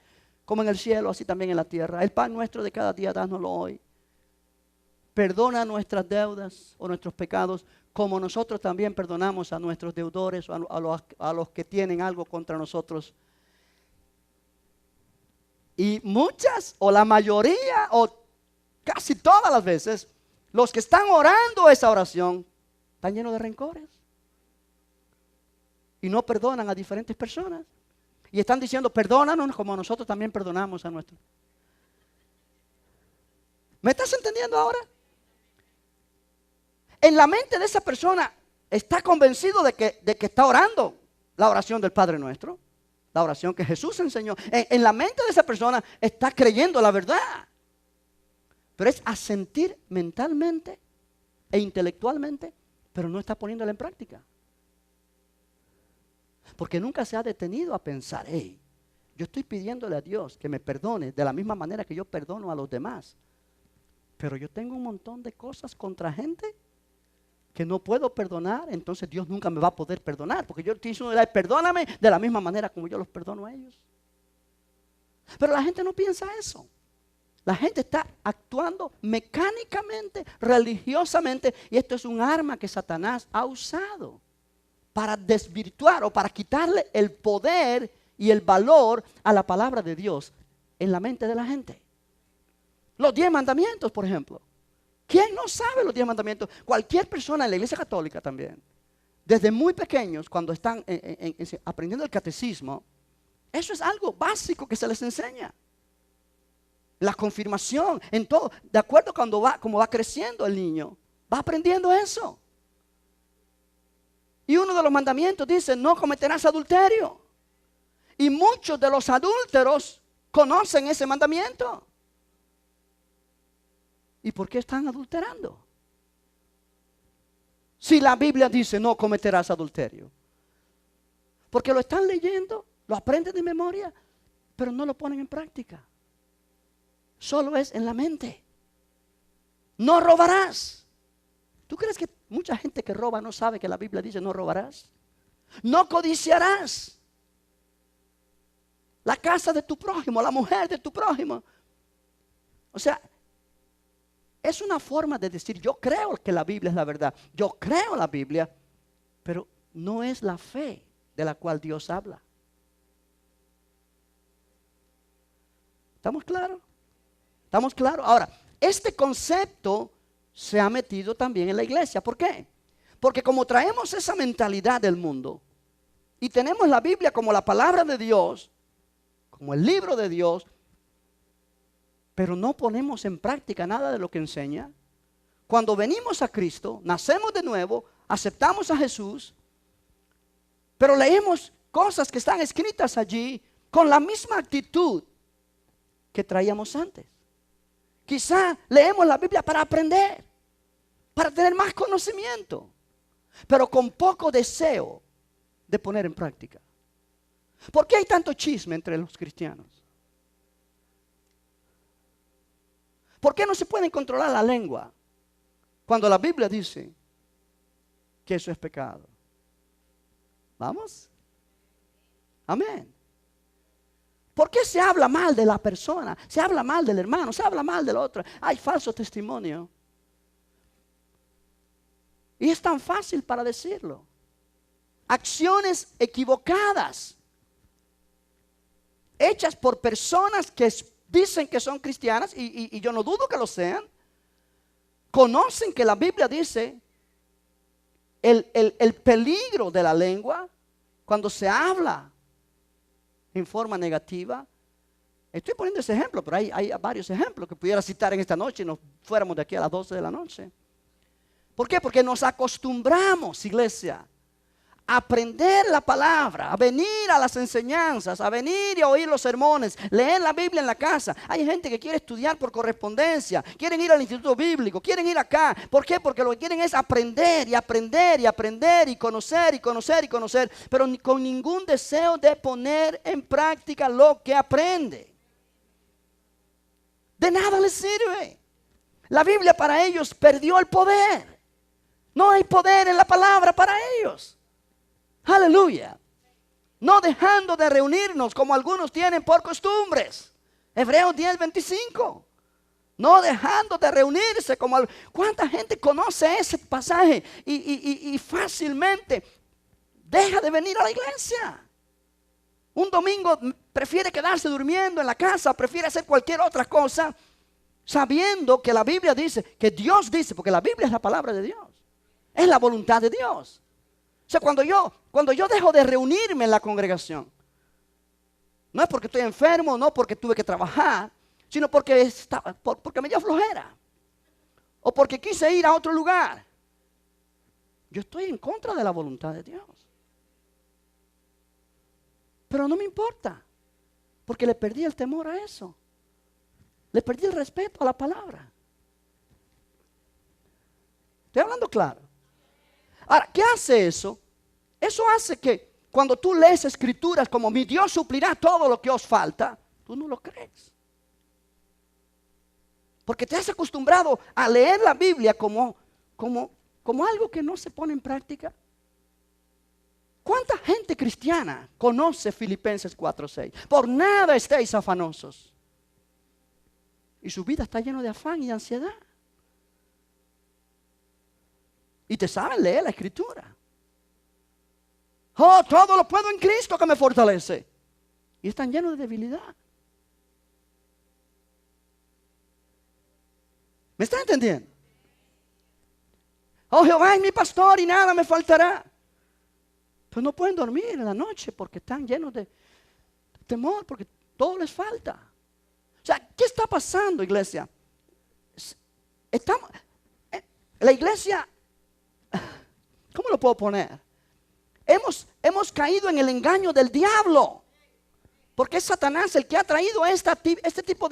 como en el cielo, así también en la tierra. El pan nuestro de cada día, dánoslo hoy. Perdona nuestras deudas o nuestros pecados, como nosotros también perdonamos a nuestros deudores o a los que tienen algo contra nosotros. Y muchas, o la mayoría, o casi todas las veces, los que están orando esa oración están llenos de rencores. Y no perdonan a diferentes personas. Y están diciendo, perdónanos como nosotros también perdonamos a nuestros. ¿Me estás entendiendo ahora? En la mente de esa persona está convencido de que está orando la oración del Padre Nuestro, la oración que Jesús enseñó. En la mente de esa persona está creyendo la verdad. Pero es asentir mentalmente e intelectualmente, pero no está poniéndola en práctica. Porque nunca se ha detenido a pensar, hey, yo estoy pidiéndole a Dios que me perdone de la misma manera que yo perdono a los demás. Pero yo tengo un montón de cosas contra gente que no puedo perdonar, entonces Dios nunca me va a poder perdonar. Porque yo estoy diciendo, perdóname de la misma manera como yo los perdono a ellos. Pero la gente no piensa eso. La gente está actuando mecánicamente, religiosamente, y esto es un arma que Satanás ha usado para desvirtuar o para quitarle el poder y el valor a la palabra de Dios en la mente de la gente. Los 10 mandamientos, por ejemplo. ¿Quién no sabe los 10 mandamientos? Cualquier persona en la iglesia católica también, desde muy pequeños, cuando están aprendiendo el catecismo, eso es algo básico que se les enseña. La confirmación, en todo, de acuerdo como va creciendo el niño, va aprendiendo eso. Y uno de los mandamientos dice, no cometerás adulterio. Y muchos de los adúlteros conocen ese mandamiento. ¿Y por qué están adulterando? Si la Biblia dice no cometerás adulterio. Porque lo están leyendo, lo aprenden de memoria, pero no lo ponen en práctica. Solo es en la mente. No robarás. ¿Tú crees que mucha gente que roba no sabe que la Biblia dice no robarás? No codiciarás la casa de tu prójimo, la mujer de tu prójimo. O sea, es una forma de decir, yo creo que la Biblia es la verdad. Yo creo la Biblia, pero no es la fe de la cual Dios habla. ¿Estamos claros? ¿Estamos claros? Ahora, este concepto se ha metido también en la iglesia. ¿Por qué? Porque como traemos esa mentalidad del mundo y tenemos la Biblia como la palabra de Dios, como el libro de Dios, pero no ponemos en práctica nada de lo que enseña. Cuando venimos a Cristo, nacemos de nuevo, aceptamos a Jesús, pero leemos cosas que están escritas allí con la misma actitud que traíamos antes. Quizá leemos la Biblia para aprender, para tener más conocimiento, pero con poco deseo de poner en práctica. ¿Por qué hay tanto chisme entre los cristianos? ¿Por qué no se puede controlar la lengua cuando la Biblia dice que eso es pecado? ¿Vamos? Amén. ¿Por qué se habla mal de la persona? Se habla mal del hermano, se habla mal del otro. Hay falso testimonio. Y es tan fácil para decirlo. Acciones equivocadas, hechas por personas que dicen que son cristianas, y yo no dudo que lo sean, conocen que la Biblia dice el peligro de la lengua cuando se habla en forma negativa. Estoy poniendo ese ejemplo, pero hay varios ejemplos que pudiera citar en esta noche y nos fuéramos de aquí a las 12 de la noche. ¿Por qué? Porque nos acostumbramos, iglesia, a aprender la palabra, a venir a las enseñanzas, a venir y a oír los sermones, leer la Biblia en la casa. Hay gente que quiere estudiar por correspondencia, quieren ir al instituto bíblico, quieren ir acá. ¿Por qué? Porque lo que quieren es aprender y aprender y aprender y conocer y conocer y conocer, pero con ningún deseo de poner en práctica lo que aprende. De nada les sirve. La Biblia para ellos perdió el poder. No hay poder en la palabra para ellos. Aleluya. No dejando de reunirnos como algunos tienen por costumbres. Hebreos 10:25. No dejando de reunirse como... ¿Cuánta gente conoce ese pasaje y fácilmente deja de venir a la iglesia? Un domingo prefiere quedarse durmiendo en la casa, prefiere hacer cualquier otra cosa sabiendo que la Biblia dice, que Dios dice, porque la Biblia es la palabra de Dios, es la voluntad de Dios. O sea, cuando yo dejo de reunirme en la congregación, no es porque estoy enfermo, no porque tuve que trabajar, sino porque me dio flojera, o porque quise ir a otro lugar. Yo estoy en contra de la voluntad de Dios. Pero no me importa, porque le perdí el temor a eso. Le perdí el respeto a la palabra. Estoy hablando claro. Ahora, ¿qué hace eso? Eso hace que cuando tú lees escrituras como mi Dios suplirá todo lo que os falta, tú no lo crees. Porque te has acostumbrado a leer la Biblia como algo que no se pone en práctica. ¿Cuánta gente cristiana conoce Filipenses 4:6? Por nada estéis afanosos. Y su vida está llena de afán y de ansiedad. Y te saben leer la escritura. Oh, todo lo puedo en Cristo que me fortalece. Y están llenos de debilidad. ¿Me están entendiendo? Oh, Jehová es mi pastor y nada me faltará. Pues no pueden dormir en la noche porque están llenos de temor, porque todo les falta. O sea, ¿qué está pasando, iglesia? La iglesia, ¿cómo lo puedo poner? Hemos caído en el engaño del diablo. Porque es Satanás el que ha traído este tipo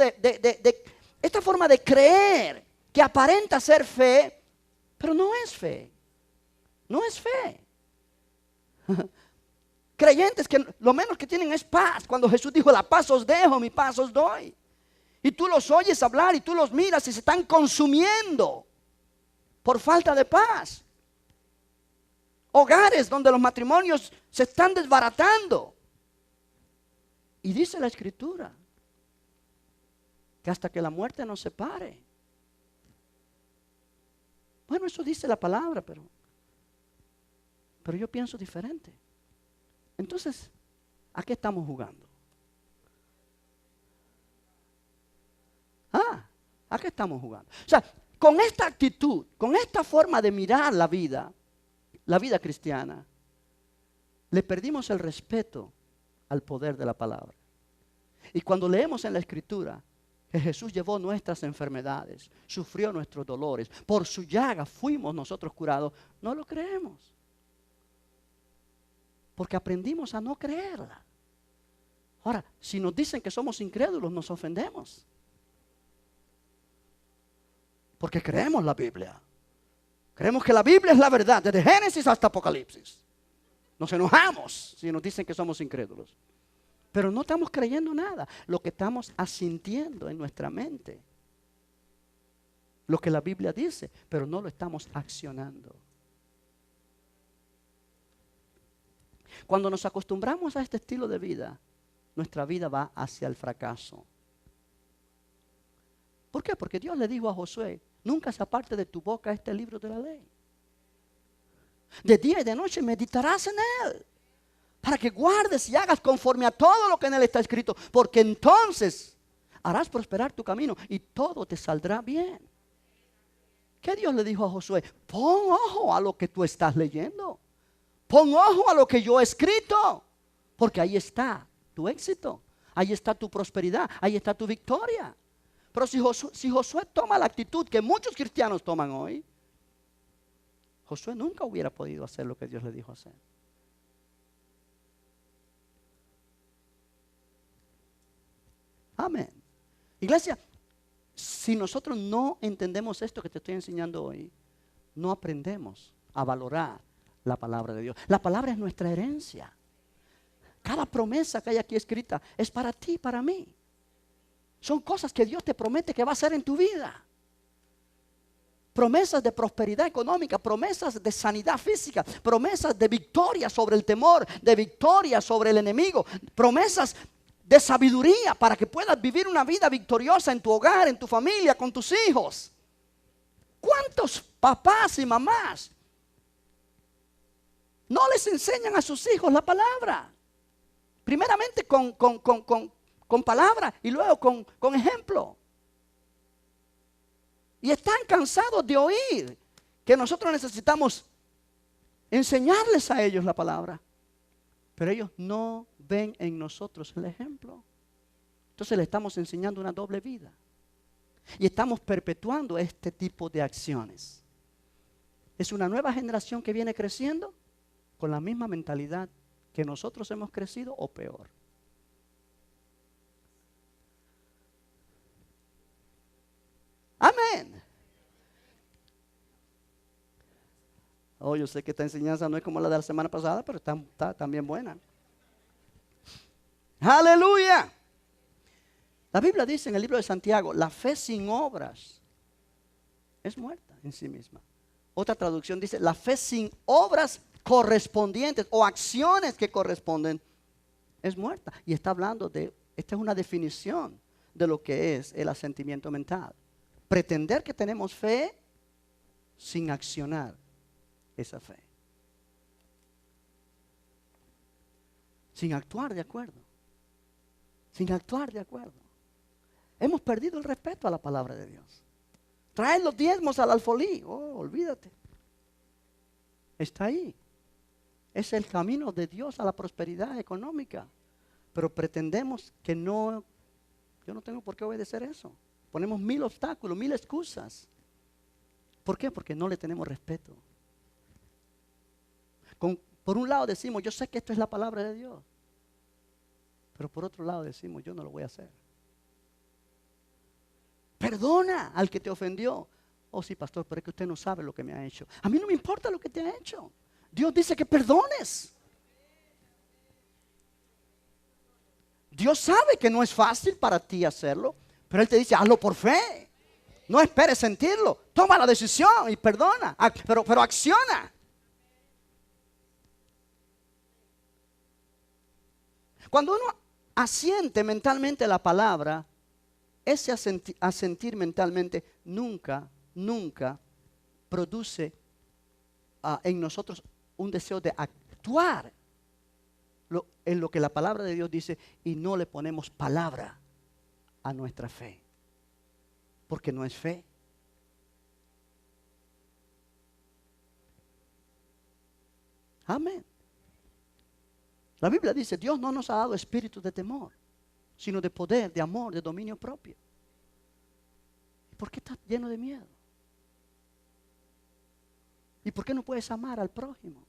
esta forma de creer que aparenta ser fe, pero no es fe. No es fe. Creyentes que lo menos que tienen es paz. Cuando Jesús dijo, la paz os dejo, mi paz os doy. Y tú los oyes hablar y tú los miras y se están consumiendo por falta de paz. Hogares donde los matrimonios se están desbaratando. Y dice la escritura que hasta que la muerte nos separe. Bueno, eso dice la palabra, pero yo pienso diferente. Entonces, ¿a qué estamos jugando? ¿A qué estamos jugando? O sea, con esta actitud, con esta forma de mirar la vida cristiana, le perdimos el respeto al poder de la palabra. Y cuando leemos en la escritura que Jesús llevó nuestras enfermedades, sufrió nuestros dolores, por su llaga fuimos nosotros curados, no lo creemos. Porque aprendimos a no creerla. Ahora, si nos dicen que somos incrédulos, nos ofendemos. Porque creemos la Biblia. Creemos que la Biblia es la verdad, desde Génesis hasta Apocalipsis. Nos enojamos si nos dicen que somos incrédulos. Pero no estamos creyendo nada. Lo que estamos asintiendo en nuestra mente. Lo que la Biblia dice, pero no lo estamos accionando. Cuando nos acostumbramos a este estilo de vida, nuestra vida va hacia el fracaso. ¿Por qué? Porque Dios le dijo a Josué, nunca se aparte de tu boca este libro de la ley. De día y de noche meditarás en él, para que guardes y hagas conforme a todo lo que en él está escrito, porque entonces harás prosperar tu camino y todo te saldrá bien. ¿Qué Dios le dijo a Josué? Pon ojo a lo que tú estás leyendo. Pon ojo a lo que yo he escrito, porque ahí está tu éxito, ahí está tu prosperidad, ahí está tu victoria. Pero si Josué toma la actitud que muchos cristianos toman hoy, Josué nunca hubiera podido hacer lo que Dios le dijo hacer. Amén. Iglesia, si nosotros no entendemos esto que te estoy enseñando hoy, no aprendemos a valorar la palabra de Dios. La palabra es nuestra herencia. Cada promesa que hay aquí escrita es para ti y para mí. Son cosas que Dios te promete que va a hacer en tu vida. Promesas de prosperidad económica, promesas de sanidad física, promesas de victoria sobre el temor, de victoria sobre el enemigo, promesas de sabiduría para que puedas vivir una vida victoriosa en tu hogar, en tu familia, con tus hijos. ¿Cuántos papás y mamás no les enseñan a sus hijos la palabra? Primeramente con palabra y luego con ejemplo. Y están cansados de oír que nosotros necesitamos enseñarles a ellos la palabra. Pero ellos no ven en nosotros el ejemplo. Entonces le estamos enseñando una doble vida. Y estamos perpetuando este tipo de acciones. Es una nueva generación que viene creciendo con la misma mentalidad que nosotros hemos crecido o peor. Amén. Oh, yo sé que esta enseñanza no es como la de la semana pasada, pero está también buena. Aleluya. La Biblia dice en el libro de Santiago, la fe sin obras es muerta en sí misma. Otra traducción dice, la fe sin obras correspondientes o acciones que corresponden es muerta. Y está hablando esta es una definición de lo que es el asentimiento mental. Pretender que tenemos fe sin accionar esa fe. Sin actuar de acuerdo. Sin actuar de acuerdo. Hemos perdido el respeto a la palabra de Dios. Traer los diezmos al alfolí. Oh, olvídate. Está ahí. Es el camino de Dios a la prosperidad económica. Pero pretendemos que no. Yo no tengo por qué obedecer eso. Ponemos 1000 obstáculos, 1000 excusas. ¿Por qué? Porque no le tenemos respeto. Por un lado decimos, yo sé que esto es la palabra de Dios. Pero por otro lado decimos, yo no lo voy a hacer. Perdona al que te ofendió. Oh sí, pastor, pero es que usted no sabe lo que me ha hecho. A mí no me importa lo que te ha hecho. Dios dice que perdones. Dios sabe que no es fácil para ti hacerlo, pero Él te dice, hazlo por fe. No esperes sentirlo. Toma la decisión y perdona. Pero acciona. Cuando uno asiente mentalmente la palabra, ese asentir mentalmente nunca produce en nosotros un deseo de actuar en lo que la palabra de Dios dice y no le ponemos palabra a nuestra fe. Porque no es fe. Amén. La Biblia dice, Dios no nos ha dado espíritu de temor, sino de poder, de amor, de dominio propio. ¿Por qué estás lleno de miedo? ¿Y por qué no puedes amar al prójimo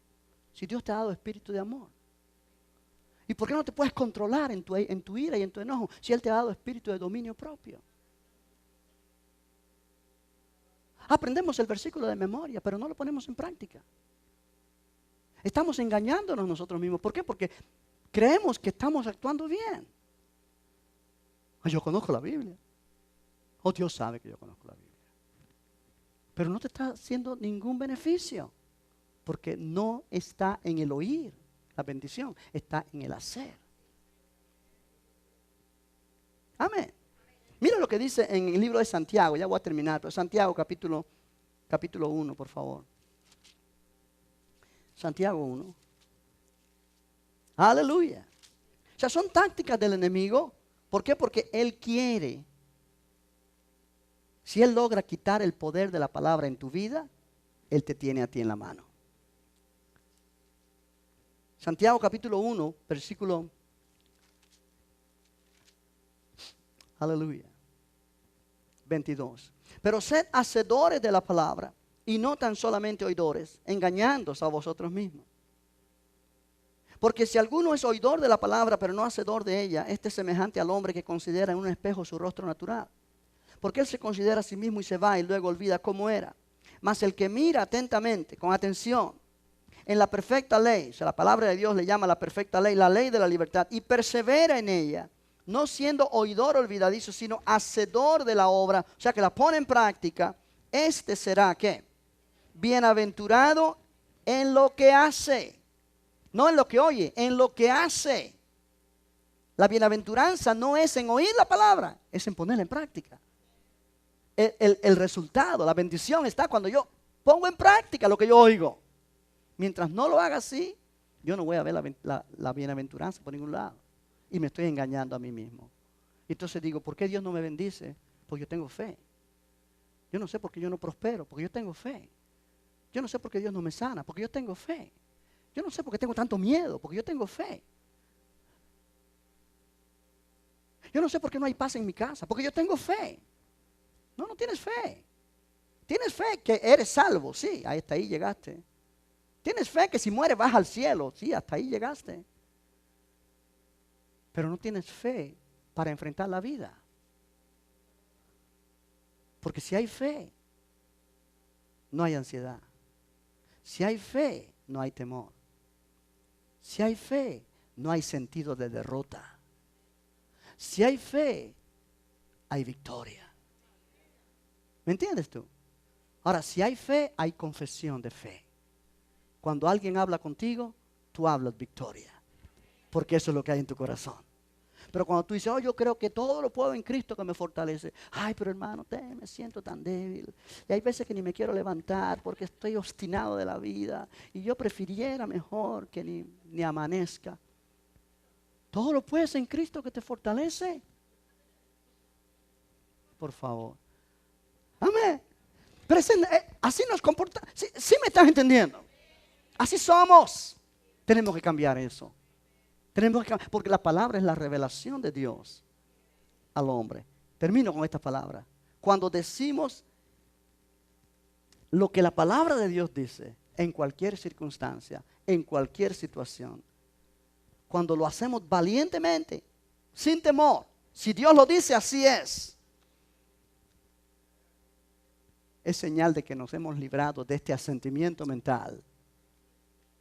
si Dios te ha dado espíritu de amor? ¿Y por qué no te puedes controlar en tu ira y en tu enojo si Él te ha dado espíritu de dominio propio? Aprendemos el versículo de memoria, pero no lo ponemos en práctica. Estamos engañándonos nosotros mismos. ¿Por qué? Porque creemos que estamos actuando bien. Yo conozco la Biblia. O Dios sabe que yo conozco la Biblia. Pero no te está haciendo ningún beneficio. Porque no está en el oír la bendición. Está en el hacer. Amén. Mira lo que dice en el libro de Santiago. Ya voy a terminar. Pero Santiago capítulo 1, por favor. Santiago 1. Aleluya. O sea, son tácticas del enemigo. ¿Por qué? Porque él quiere. Si él logra quitar el poder de la palabra en tu vida, él te tiene a ti en la mano. Santiago capítulo 1, versículo. Aleluya. 22. Pero sed hacedores de la palabra y no tan solamente oidores, engañándoos a vosotros mismos. Porque si alguno es oidor de la palabra, pero no hacedor de ella, este es semejante al hombre que considera en un espejo su rostro natural. Porque él se considera a sí mismo y se va y luego olvida cómo era. Mas el que mira atentamente, con atención, en la perfecta ley, o sea, la palabra de Dios le llama la perfecta ley, la ley de la libertad, y persevera en ella, no siendo oidor olvidadizo, sino hacedor de la obra, o sea, que la pone en práctica, este será, ¿qué? Bienaventurado en lo que hace. No en lo que oye, en lo que hace. La bienaventuranza no es en oír la palabra, es en ponerla en práctica. El resultado, la bendición está cuando yo pongo en práctica lo que yo oigo. Mientras no lo haga así, yo no voy a ver la bienaventuranza por ningún lado. Y me estoy engañando a mí mismo. Entonces digo, ¿por qué Dios no me bendice? Porque yo tengo fe. Yo no sé por qué yo no prospero, porque yo tengo fe. Yo no sé por qué Dios no me sana, porque yo tengo fe. Yo no sé por qué tengo tanto miedo, porque yo tengo fe. Yo no sé por qué no hay paz en mi casa, porque yo tengo fe. No, no tienes fe. Tienes fe que eres salvo, sí, hasta ahí llegaste. Tienes fe que si mueres vas al cielo, sí, hasta ahí llegaste. Pero no tienes fe para enfrentar la vida. Porque si hay fe, no hay ansiedad. Si hay fe, no hay temor. Si hay fe, no hay sentido de derrota. Si hay fe, hay victoria. ¿Me entiendes tú? Ahora, si hay fe, hay confesión de fe. Cuando alguien habla contigo, tú hablas victoria. Porque eso es lo que hay en tu corazón. Pero cuando tú dices, oh, yo creo que todo lo puedo en Cristo que me fortalece. Ay, pero hermano, me siento tan débil. Y hay veces que ni me quiero levantar porque estoy obstinado de la vida. Y yo prefiriera mejor que ni amanezca. Todo lo puedes en Cristo que te fortalece. Por favor. Amén. Pero así nos comporta. Sí me estás entendiendo. Así somos. Tenemos que cambiar eso. Tenemos que cambiar, porque la palabra es la revelación de Dios al hombre. Termino con esta palabra. Cuando decimos lo que la palabra de Dios dice, en cualquier circunstancia, en cualquier situación, cuando lo hacemos valientemente, sin temor, si Dios lo dice, así es señal de que nos hemos librado de este asentimiento mental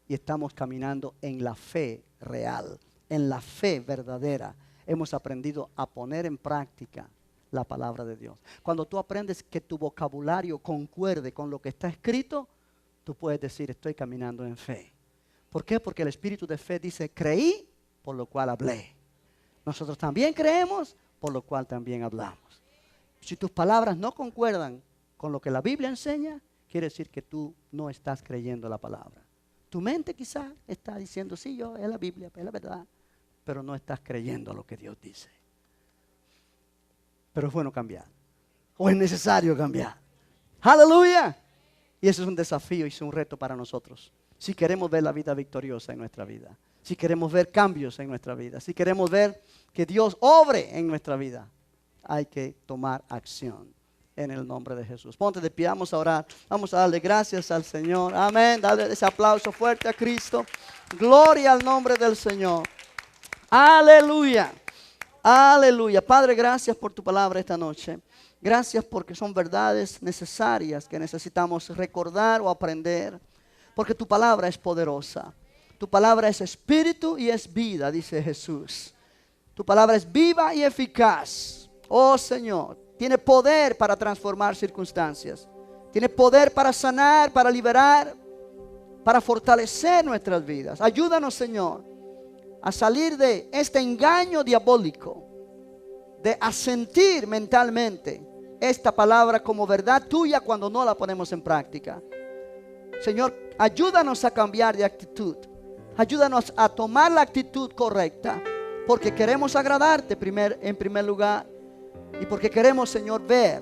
y estamos caminando en la fe real, en la fe verdadera. Hemos aprendido a poner en práctica la palabra de Dios. Cuando tú aprendes que tu vocabulario concuerde con lo que está escrito, tú puedes decir, estoy caminando en fe. ¿Por qué? Porque el espíritu de fe dice, creí, por lo cual hablé. Nosotros también creemos, por lo cual también hablamos. Si tus palabras no concuerdan con lo que la Biblia enseña, quiere decir que tú no estás creyendo la palabra. Tu mente quizás está diciendo, sí, es la Biblia, es la verdad, pero no estás creyendo lo que Dios dice. Pero es bueno cambiar, o es necesario cambiar. ¡Aleluya! Y eso es un desafío y es un reto para nosotros. Si queremos ver la vida victoriosa en nuestra vida, si queremos ver cambios en nuestra vida, si queremos ver que Dios obre en nuestra vida, hay que tomar acción. En el nombre de Jesús. Ponte de pie, vamos a orar. Vamos a darle gracias al Señor. Amén. Dale ese aplauso fuerte a Cristo. Gloria al nombre del Señor. Aleluya. Aleluya. Padre, gracias por tu palabra esta noche. Gracias porque son verdades necesarias que necesitamos recordar o aprender. Porque tu palabra es poderosa. Tu palabra es espíritu y es vida, dice Jesús. Tu palabra es viva y eficaz. Oh Señor. Tiene poder para transformar circunstancias. Tiene poder para sanar, para liberar, para fortalecer nuestras vidas. Ayúdanos, Señor, a salir de este engaño diabólico, de asentir mentalmente esta palabra como verdad tuya cuando no la ponemos en práctica. Señor, ayúdanos a cambiar de actitud. Ayúdanos a tomar la actitud correcta, porque queremos agradarte en primer lugar. Y porque queremos, Señor, ver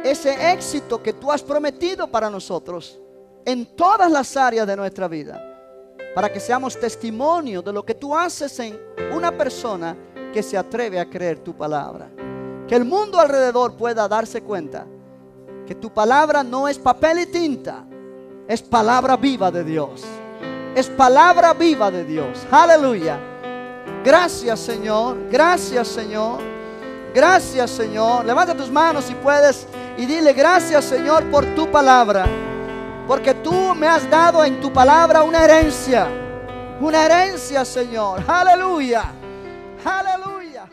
ese éxito que tú has prometido para nosotros en todas las áreas de nuestra vida. Para que seamos testimonio de lo que tú haces en una persona que se atreve a creer tu palabra. Que el mundo alrededor pueda darse cuenta que tu palabra no es papel y tinta. Es palabra viva de Dios. Es palabra viva de Dios. Aleluya. Gracias, Señor. Gracias, Señor. Gracias, Señor. Levanta tus manos si puedes y dile gracias, Señor, por tu palabra. Porque tú me has dado en tu palabra una herencia. Una herencia, Señor. Aleluya. Aleluya.